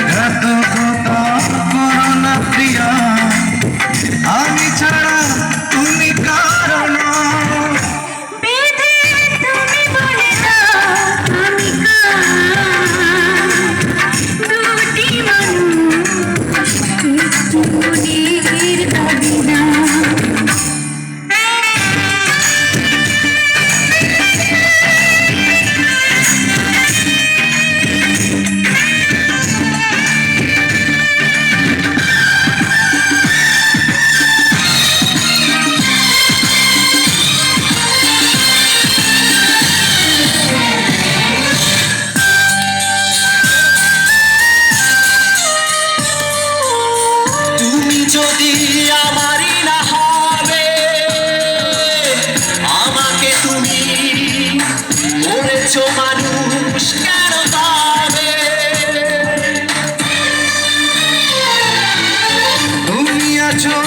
বিশ্বাসঘাতকতা করো না প্রিয়া, আমি ছাড়া তুমি কারণ। যদি আমারই না হবে, আমাকে তুমি করেছো মানুষ কেন পাবে? তুমি আছো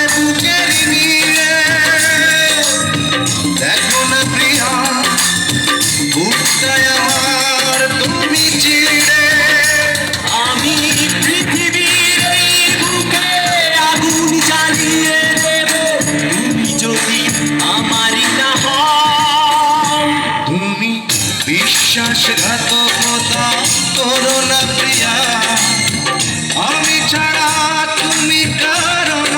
এ বুকের নিয়ে, দেখো না প্রিয়া বুকটায় আমার তুমি চিড়ে। আমি পৃথিবীর এই বুকে আগুন জ্বালিয়ে দেব, তুমি যদি আমারই না হও। তুমি বিশ্বাসঘাতকতা করো না প্রিয়া, আমি ছাড়া তুমি কারণ।